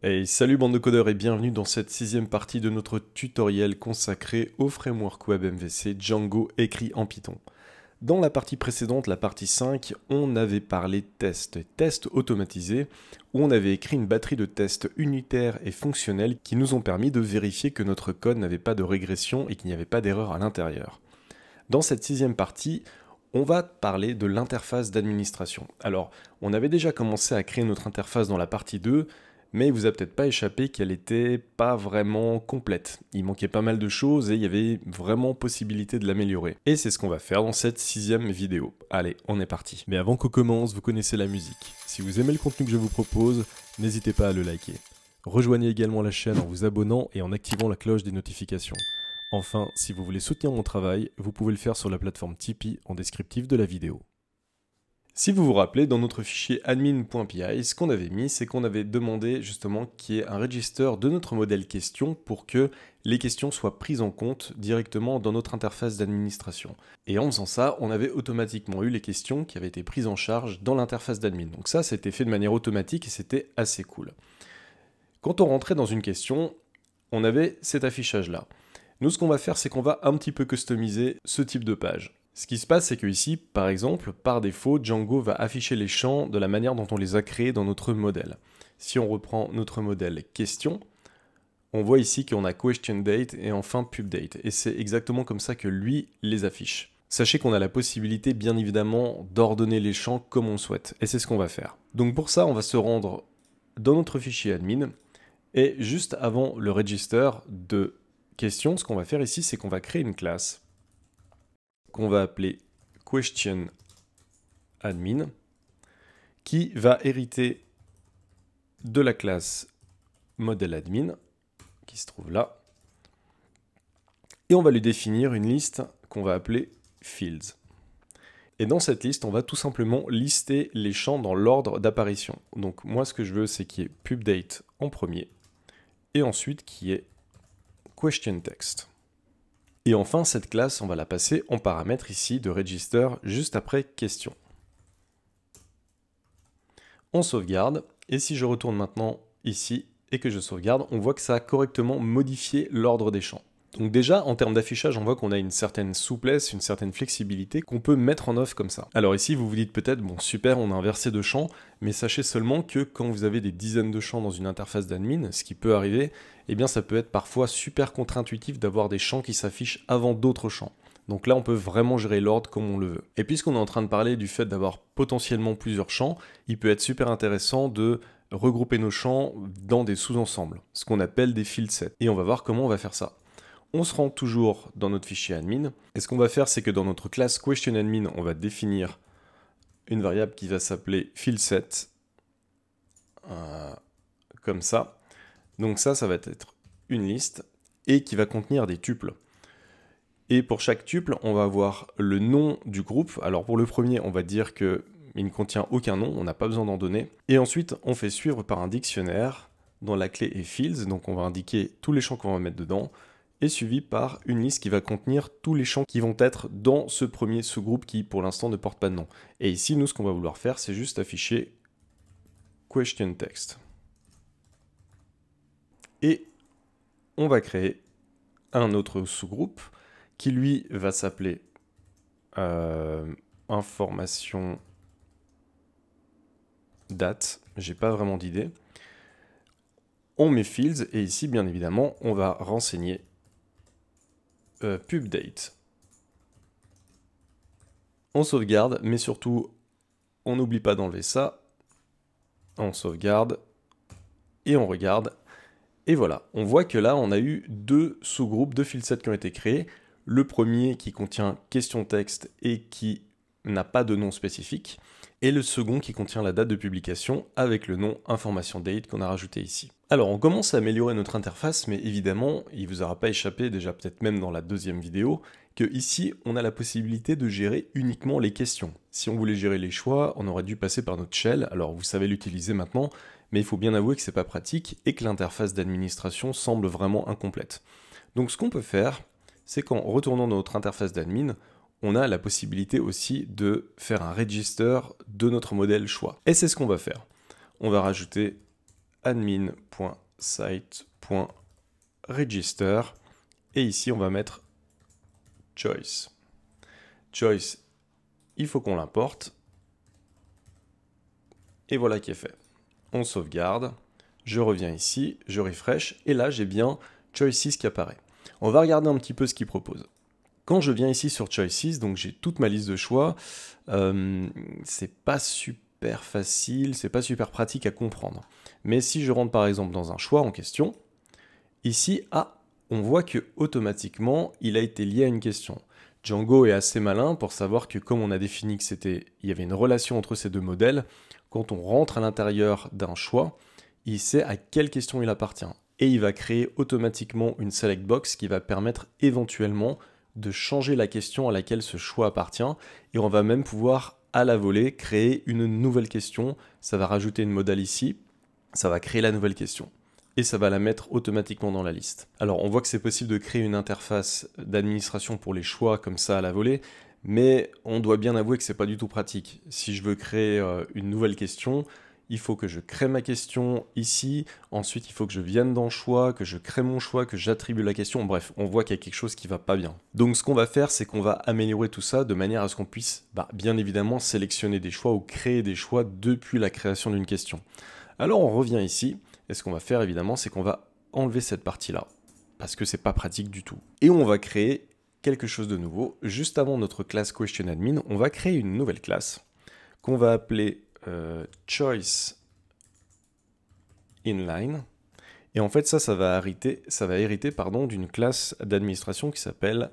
Hey, salut bande de codeurs et bienvenue dans cette sixième partie de notre tutoriel consacré au framework web MVC Django écrit en Python. Dans la partie précédente, la partie 5, on avait parlé tests automatisés, où on avait écrit une batterie de tests unitaires et fonctionnels qui nous ont permis de vérifier que notre code n'avait pas de régression et qu'il n'y avait pas d'erreur à l'intérieur. Dans cette sixième partie, on va parler de l'interface d'administration. Alors, on avait déjà commencé à créer notre interface dans la partie 2, mais il vous a peut-être pas échappé qu'elle était pas vraiment complète. Il manquait pas mal de choses et il y avait vraiment possibilité de l'améliorer. Et c'est ce qu'on va faire dans cette sixième vidéo. Allez, on est parti. Mais avant qu'on commence, vous connaissez la musique. Si vous aimez le contenu que je vous propose, n'hésitez pas à le liker. Rejoignez également la chaîne en vous abonnant et en activant la cloche des notifications. Enfin, si vous voulez soutenir mon travail, vous pouvez le faire sur la plateforme Tipeee en descriptif de la vidéo. Si vous vous rappelez, dans notre fichier admin.py, ce qu'on avait mis, c'est qu'on avait demandé justement qu'il y ait un register de notre modèle question pour que les questions soient prises en compte directement dans notre interface d'administration. Et en faisant ça, on avait automatiquement eu les questions qui avaient été prises en charge dans l'interface d'admin. Donc ça, c'était fait de manière automatique et c'était assez cool. Quand on rentrait dans une question, on avait cet affichage-là. Nous, ce qu'on va faire, c'est qu'on va un petit peu customiser ce type de page. Ce qui se passe, c'est que ici, par exemple, par défaut, Django va afficher les champs de la manière dont on les a créés dans notre modèle. Si on reprend notre modèle question, on voit ici qu'on a question date et enfin pub date. Et c'est exactement comme ça que lui les affiche. Sachez qu'on a la possibilité, bien évidemment, d'ordonner les champs comme on souhaite. Et c'est ce qu'on va faire. Donc pour ça, on va se rendre dans notre fichier admin. Et juste avant le register de question, ce qu'on va faire ici, c'est qu'on va créer une classe qu'on va appeler question admin, qui va hériter de la classe modèle admin, qui se trouve là, et on va lui définir une liste qu'on va appeler fields. Et dans cette liste, on va tout simplement lister les champs dans l'ordre d'apparition. Donc moi, ce que je veux, c'est qu'il y ait pubDate en premier, et ensuite qu'il y ait question text. Et enfin, cette classe, on va la passer en paramètre ici de register juste après question. On sauvegarde, et si je retourne maintenant ici et que je sauvegarde, on voit que ça a correctement modifié l'ordre des champs. Donc déjà, en termes d'affichage, on voit qu'on a une certaine souplesse, une certaine flexibilité qu'on peut mettre en œuvre comme ça. Alors ici, vous vous dites peut-être, bon super, on a inversé de champs, mais sachez seulement que quand vous avez des dizaines de champs dans une interface d'admin, ce qui peut arriver, eh bien ça peut être parfois super contre-intuitif d'avoir des champs qui s'affichent avant d'autres champs. Donc là, on peut vraiment gérer l'ordre comme on le veut. Et puisqu'on est en train de parler du fait d'avoir potentiellement plusieurs champs, il peut être super intéressant de regrouper nos champs dans des sous-ensembles, ce qu'on appelle des field sets. Et on va voir comment on va faire ça. On se rend toujours dans notre fichier admin, et ce qu'on va faire, c'est que dans notre classe questionAdmin, on va définir une variable qui va s'appeler fieldSet, comme ça. Donc ça va être une liste, et qui va contenir des tuples. Et pour chaque tuple, on va avoir le nom du groupe. Alors pour le premier, on va dire qu'il ne contient aucun nom, on n'a pas besoin d'en donner. Et ensuite, on fait suivre par un dictionnaire, dont la clé est fields, donc on va indiquer tous les champs qu'on va mettre dedans, et suivi par une liste qui va contenir tous les champs qui vont être dans ce premier sous-groupe qui pour l'instant ne porte pas de nom. Et ici, nous, ce qu'on va vouloir faire, c'est juste afficher question text. Et on va créer un autre sous-groupe qui lui va s'appeler information date. J'ai pas vraiment d'idée. On met fields et ici, bien évidemment, on va renseigner pubDate. On sauvegarde, mais surtout, on n'oublie pas d'enlever ça. On sauvegarde et on regarde. Et voilà, on voit que là, on a eu deux sous-groupes de fieldsets qui ont été créés. Le premier qui contient question texte et qui n'a pas de nom spécifique. Et le second qui contient la date de publication avec le nom information date qu'on a rajouté ici. Alors on commence à améliorer notre interface, mais évidemment, il vous aura pas échappé, déjà peut-être même dans la deuxième vidéo, que ici on a la possibilité de gérer uniquement les questions. Si on voulait gérer les choix, on aurait dû passer par notre shell, alors vous savez l'utiliser maintenant, mais il faut bien avouer que c'est pas pratique et que l'interface d'administration semble vraiment incomplète. Donc ce qu'on peut faire, c'est qu'en retournant dans notre interface d'admin, on a la possibilité aussi de faire un register de notre modèle choix. Et c'est ce qu'on va faire. On va rajouter admin.site.register et ici on va mettre choice. Choice, il faut qu'on l'importe. Et voilà qui est fait. On sauvegarde, je reviens ici, je refresh, et là j'ai bien Choices qui apparaît. On va regarder un petit peu ce qu'il propose. Quand je viens ici sur Choices, donc j'ai toute ma liste de choix, c'est pas super facile, c'est pas super pratique à comprendre. Mais si je rentre par exemple dans un choix en question, ici, on voit que automatiquement il a été lié à une question. Django est assez malin pour savoir que comme on a défini qu'il y avait une relation entre ces deux modèles, quand on rentre à l'intérieur d'un choix, il sait à quelle question il appartient. Et il va créer automatiquement une select box qui va permettre éventuellement de changer la question à laquelle ce choix appartient. Et on va même pouvoir, à la volée, créer une nouvelle question. Ça va rajouter une modale ici. Ça va créer la nouvelle question. Et ça va la mettre automatiquement dans la liste. Alors on voit que c'est possible de créer une interface d'administration pour les choix comme ça à la volée, mais on doit bien avouer que c'est pas du tout pratique. Si je veux créer une nouvelle question, il faut que je crée ma question ici, ensuite il faut que je vienne dans choix, que je crée mon choix, que j'attribue la question, bref, on voit qu'il y a quelque chose qui va pas bien. Donc ce qu'on va faire, c'est qu'on va améliorer tout ça de manière à ce qu'on puisse, bien évidemment, sélectionner des choix ou créer des choix depuis la création d'une question. Alors on revient ici, et ce qu'on va faire évidemment, c'est qu'on va enlever cette partie-là, parce que c'est pas pratique du tout. Et on va créer quelque chose de nouveau. Juste avant notre classe QuestionAdmin, on va créer une nouvelle classe qu'on va appeler Choice Inline. Et en fait, ça va hériter d'une classe d'administration qui s'appelle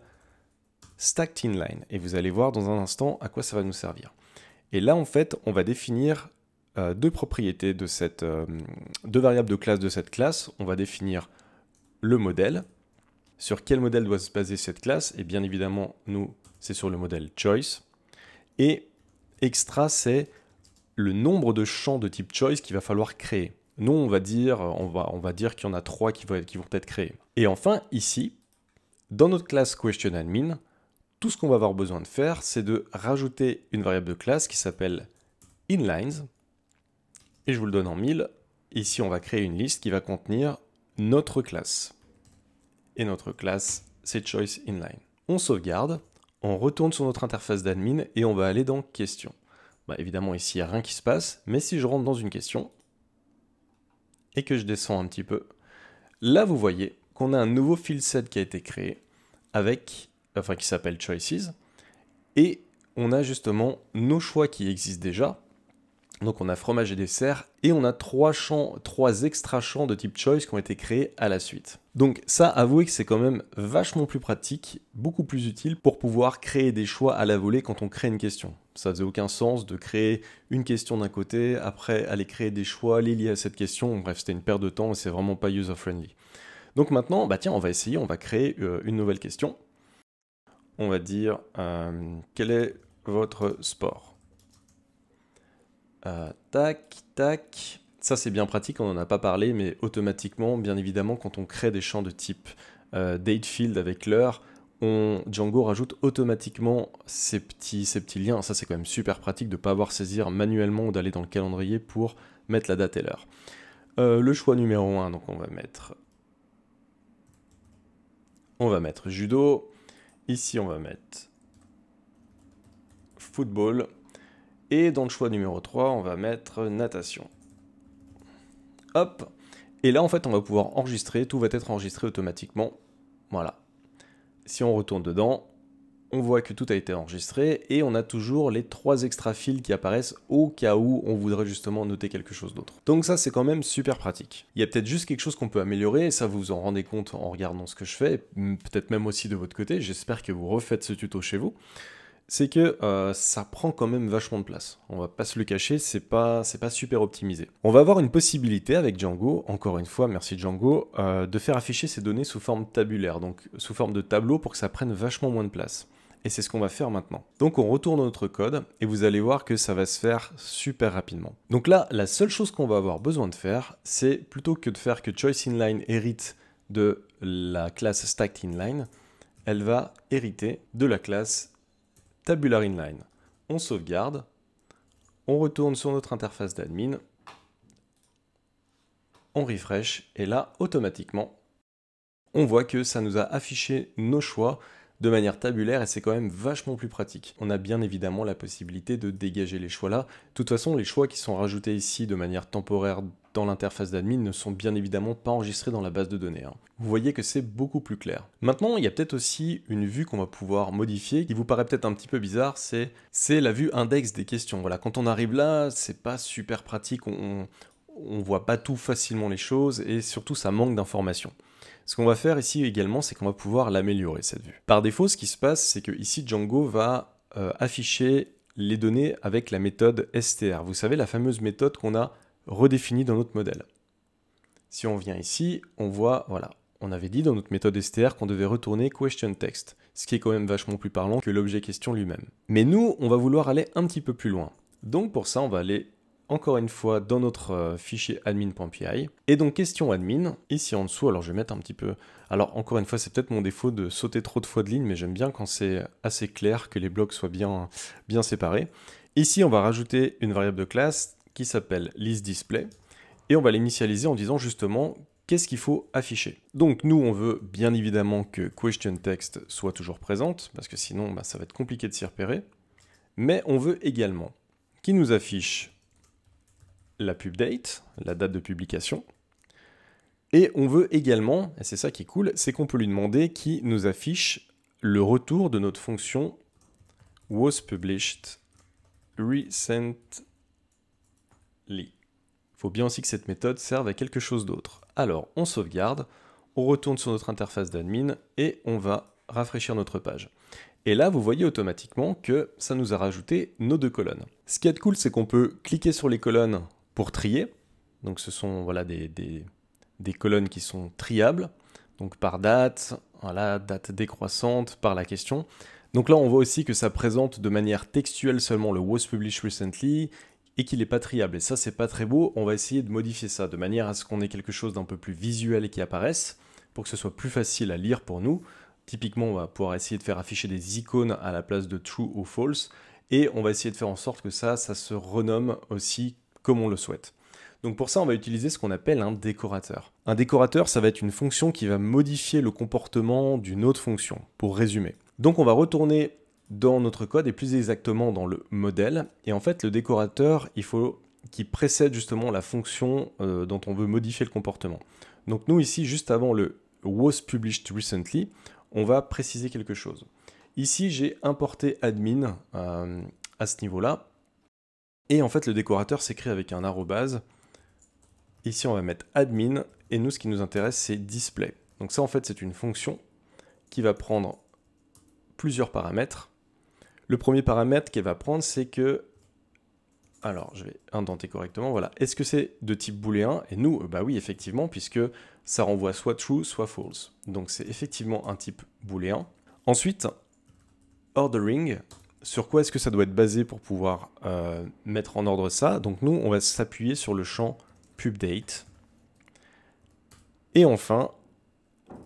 Stacked Inline. Et vous allez voir dans un instant à quoi ça va nous servir. Et là, en fait, on va définir deux propriétés de deux variables de classe de cette classe. On va définir le modèle. Sur quel modèle doit se baser cette classe? Et bien évidemment, nous, c'est sur le modèle choice. Et extra, c'est le nombre de champs de type choice qu'il va falloir créer. Nous, on va dire qu'il y en a 3 qui vont être créés. Et enfin, ici, dans notre classe QuestionAdmin, tout ce qu'on va avoir besoin de faire, c'est de rajouter une variable de classe qui s'appelle inlines. Et je vous le donne en 1000. Ici, on va créer une liste qui va contenir notre classe. Et notre classe, c'est choice inline. On sauvegarde, on retourne sur notre interface d'admin et on va aller dans questions. Évidemment, ici, il n'y a rien qui se passe, mais si je rentre dans une question et que je descends un petit peu, là, vous voyez qu'on a un nouveau field set qui a été créé qui s'appelle choices et on a justement nos choix qui existent déjà. Donc on a fromage et dessert, et on a 3 extra champs de type choice qui ont été créés à la suite. Donc ça, avouez que c'est quand même vachement plus pratique, beaucoup plus utile pour pouvoir créer des choix à la volée quand on crée une question. Ça faisait aucun sens de créer une question d'un côté, après aller créer des choix liés à cette question, bref c'était une perte de temps et c'est vraiment pas user-friendly. Donc maintenant, tiens, on va essayer, on va créer une nouvelle question. On va dire, quel est votre sport ? Tac, tac. Ça c'est bien pratique, on n'en a pas parlé, mais automatiquement, bien évidemment, quand on crée des champs de type date field avec l'heure, Django rajoute automatiquement ces petits liens. Ça c'est quand même super pratique de ne pas avoir à saisir manuellement ou d'aller dans le calendrier pour mettre la date et l'heure. Le choix numéro 1, donc on va mettre judo. Ici on va mettre football. Et dans le choix numéro 3, on va mettre natation. Hop. Et là, en fait, on va pouvoir enregistrer. Tout va être enregistré automatiquement. Voilà. Si on retourne dedans, on voit que tout a été enregistré. Et on a toujours les 3 extra fields qui apparaissent au cas où on voudrait justement noter quelque chose d'autre. Donc ça, c'est quand même super pratique. Il y a peut-être juste quelque chose qu'on peut améliorer. Et ça, vous vous en rendez compte en regardant ce que je fais. Peut-être même aussi de votre côté. J'espère que vous refaites ce tuto chez vous. C'est que ça prend quand même vachement de place. On va pas se le cacher, c'est pas super optimisé. On va avoir une possibilité avec Django, encore une fois, merci Django, de faire afficher ces données sous forme tabulaire, donc sous forme de tableau pour que ça prenne vachement moins de place. Et c'est ce qu'on va faire maintenant. Donc on retourne dans notre code et vous allez voir que ça va se faire super rapidement. Donc là, la seule chose qu'on va avoir besoin de faire, c'est plutôt que de faire que choiceInline hérite de la classe stackedInline, elle va hériter de la classe TabularInline. On sauvegarde, on retourne sur notre interface d'admin, on refresh, et là, automatiquement, on voit que ça nous a affiché nos choix de manière tabulaire et c'est quand même vachement plus pratique. On a bien évidemment la possibilité de dégager les choix là. De toute façon, les choix qui sont rajoutés ici de manière temporaire dans l'interface d'admin ne sont bien évidemment pas enregistrés dans la base de données. Vous voyez que c'est beaucoup plus clair. Maintenant, il y a peut-être aussi une vue qu'on va pouvoir modifier qui vous paraît peut-être un petit peu bizarre, c'est la vue index des questions. Voilà, quand on arrive là, c'est pas super pratique, on voit pas tout facilement les choses et surtout ça manque d'informations. Ce qu'on va faire ici également, c'est qu'on va pouvoir l'améliorer, cette vue. Par défaut, ce qui se passe, c'est que ici Django va afficher les données avec la méthode str. Vous savez, la fameuse méthode qu'on a redéfinie dans notre modèle. Si on vient ici, on voit, voilà, on avait dit dans notre méthode str qu'on devait retourner question text, ce qui est quand même vachement plus parlant que l'objet question lui-même. Mais nous, on va vouloir aller un petit peu plus loin. Donc pour ça, on va aller encore une fois dans notre fichier admin.py. Et donc question admin, ici en dessous, alors je vais mettre un petit peu... Alors encore une fois, c'est peut-être mon défaut de sauter trop de fois de ligne, mais j'aime bien quand c'est assez clair, que les blocs soient bien séparés. Ici, on va rajouter une variable de classe qui s'appelle listDisplay, et on va l'initialiser en disant justement qu'est-ce qu'il faut afficher. Donc nous, on veut bien évidemment que questionText soit toujours présente, parce que sinon, ça va être compliqué de s'y repérer. Mais on veut également qu'il nous affiche la pub date, la date de publication. Et on veut également, et c'est ça qui est cool, c'est qu'on peut lui demander qu'il nous affiche le retour de notre fonction was published recently. Il faut bien aussi que cette méthode serve à quelque chose d'autre. Alors, on sauvegarde, on retourne sur notre interface d'admin et on va rafraîchir notre page. Et là, vous voyez automatiquement que ça nous a rajouté nos deux colonnes. Ce qui est cool, c'est qu'on peut cliquer sur les colonnes pour trier. Donc ce sont voilà, des colonnes qui sont triables, donc par date, voilà, date décroissante, par la question. Donc là, on voit aussi que ça présente de manière textuelle seulement le was published recently et qu'il n'est pas triable. Et ça, c'est pas très beau. On va essayer de modifier ça de manière à ce qu'on ait quelque chose d'un peu plus visuel et qui apparaisse pour que ce soit plus facile à lire pour nous. Typiquement, on va pouvoir essayer de faire afficher des icônes à la place de true ou false et on va essayer de faire en sorte que ça se renomme aussi comme on le souhaite. Donc pour ça, on va utiliser ce qu'on appelle un décorateur. Un décorateur, ça va être une fonction qui va modifier le comportement d'une autre fonction, pour résumer. Donc on va retourner dans notre code, et plus exactement dans le modèle, et en fait le décorateur, il faut qu'il précède justement la fonction dont on veut modifier le comportement. Donc nous ici, juste avant le was published recently, on va préciser quelque chose. Ici, j'ai importé admin à ce niveau-là, et en fait, le décorateur s'écrit avec un arrobase. Ici, on va mettre admin, et nous, ce qui nous intéresse, c'est display. Donc ça, en fait, c'est une fonction qui va prendre plusieurs paramètres. Le premier paramètre qu'elle va prendre, c'est que... Alors, je vais indenter correctement, voilà. Est-ce que c'est de type booléen? Et nous, bah oui, effectivement, puisque ça renvoie soit true, soit false. Donc c'est effectivement un type booléen. Ensuite, ordering. Sur quoi est-ce que ça doit être basé pour pouvoir mettre en ordre ça? Donc nous, on va s'appuyer sur le champ pubDate. Et enfin,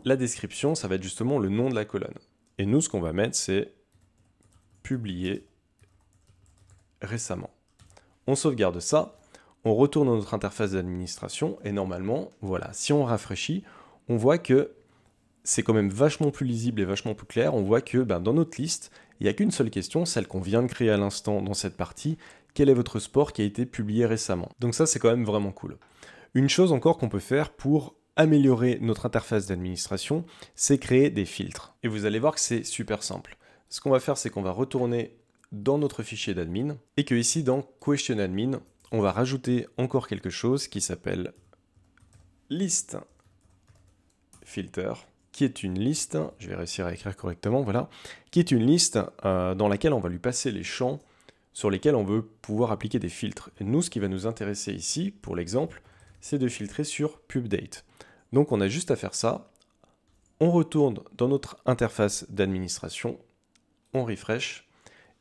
la description, ça va être justement le nom de la colonne. Et nous, ce qu'on va mettre, c'est publié récemment. On sauvegarde ça, on retourne dans notre interface d'administration, et normalement, voilà, si on rafraîchit, on voit que c'est quand même vachement plus lisible et vachement plus clair. On voit que dans notre liste, il n'y a qu'une seule question, celle qu'on vient de créer à l'instant dans cette partie. Quel est votre sport qui a été publié récemment? Donc ça, c'est quand même vraiment cool. Une chose encore qu'on peut faire pour améliorer notre interface d'administration, c'est créer des filtres. Et vous allez voir que c'est super simple. Ce qu'on va faire, c'est qu'on va retourner dans notre fichier d'admin et que ici, dans Question Admin, on va rajouter encore quelque chose qui s'appelle list filter, qui est une liste, je vais réussir à écrire correctement, voilà, qui est une liste dans laquelle on va lui passer les champs sur lesquels on veut pouvoir appliquer des filtres. Et nous, ce qui va nous intéresser ici, pour l'exemple, c'est de filtrer sur pubDate. Donc on a juste à faire ça, on retourne dans notre interface d'administration, on refresh,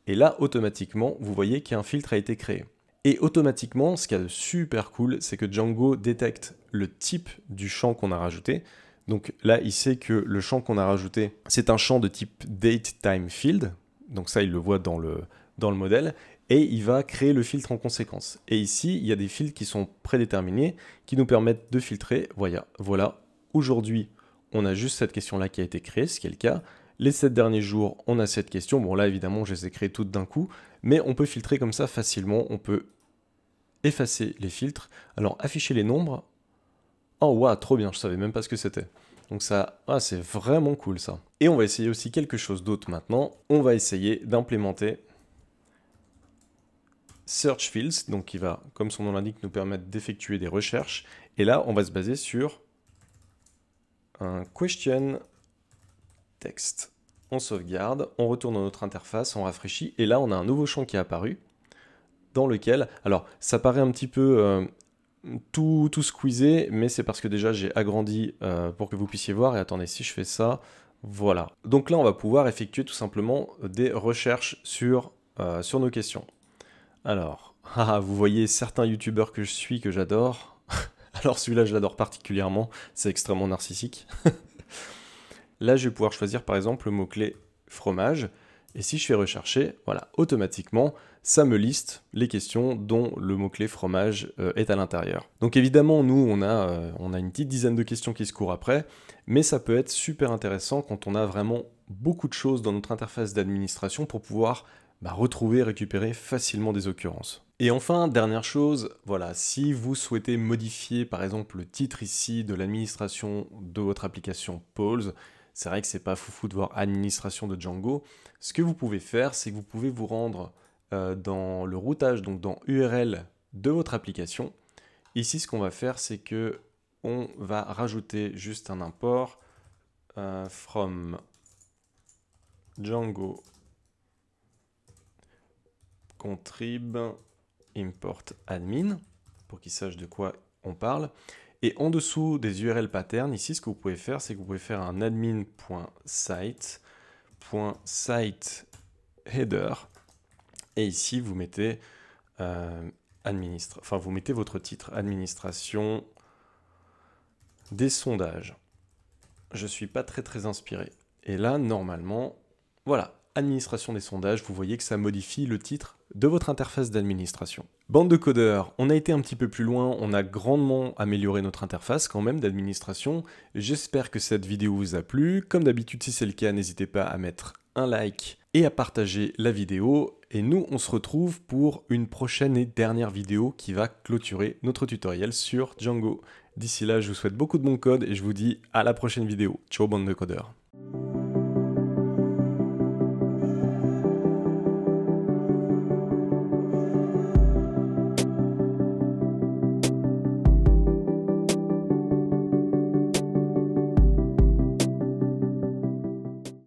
et là, automatiquement, vous voyez qu'un filtre a été créé. Et automatiquement, ce qu'il y a de super cool, c'est que Django détecte le type du champ qu'on a rajouté. Donc là, il sait que le champ qu'on a rajouté, c'est un champ de type DateTimeField. Donc ça, il le voit dans le modèle. et il va créer le filtre en conséquence. Et ici, il y a des filtres qui sont prédéterminés, qui nous permettent de filtrer. Voilà. Aujourd'hui, on a juste cette question-là qui a été créée, ce qui est le cas. Les 7 derniers jours, on a cette question. Bon, là, évidemment, je les ai créées toutes d'un coup, mais on peut filtrer comme ça facilement. On peut effacer les filtres. Alors, afficher les nombres. Oh, waouh, trop bien, je savais même pas ce que c'était. Donc ça, c'est vraiment cool ça. Et on va essayer aussi quelque chose d'autre maintenant. On va essayer d'implémenter Search Fields, donc qui va, comme son nom l'indique, nous permettre d'effectuer des recherches. Et là, on va se baser sur un question text. On sauvegarde, on retourne dans notre interface, on rafraîchit, et là, on a un nouveau champ qui est apparu, dans lequel, alors, ça paraît un petit peu tout squeezé, mais c'est parce que déjà, j'ai agrandi pour que vous puissiez voir. Et attendez, si je fais ça, voilà. Donc là, on va pouvoir effectuer tout simplement des recherches sur nos questions. Alors, vous voyez certains youtubeurs que je suis, que j'adore. Alors celui-là, je l'adore particulièrement, c'est extrêmement narcissique. Là, je vais pouvoir choisir par exemple le mot-clé fromage. Et si je fais rechercher, voilà, automatiquement, ça me liste les questions dont le mot-clé fromage est à l'intérieur. Donc évidemment, nous, on a une petite dizaine de questions qui se courent après, mais ça peut être super intéressant quand on a vraiment beaucoup de choses dans notre interface d'administration pour pouvoir retrouver et récupérer facilement des occurrences. Et enfin, dernière chose, voilà, si vous souhaitez modifier par exemple le titre ici de l'administration de votre application Pulse, c'est vrai que c'est pas foufou de voir administration de Django, ce que vous pouvez faire, c'est que vous pouvez vous rendre dans le routage, donc dans URL de votre application. Ici, ce qu'on va faire, c'est que on va rajouter juste un import from Django contrib import admin pour qu'il sache de quoi on parle. Et en dessous des URL patterns, ici, ce que vous pouvez faire, c'est que vous pouvez faire un admin.site.siteHeader. Et ici, vous mettez vous mettez votre titre, administration des sondages. Je suis pas très inspiré. Et là, normalement, voilà, administration des sondages, vous voyez que ça modifie le titre de votre interface d'administration. Bande de codeurs, on a été un petit peu plus loin, on a grandement amélioré notre interface quand même d'administration. J'espère que cette vidéo vous a plu. Comme d'habitude, si c'est le cas, n'hésitez pas à mettre un like et à partager la vidéo. Et nous, on se retrouve pour une prochaine et dernière vidéo qui va clôturer notre tutoriel sur Django. D'ici là, je vous souhaite beaucoup de bon code et je vous dis à la prochaine vidéo. Ciao bande de codeurs.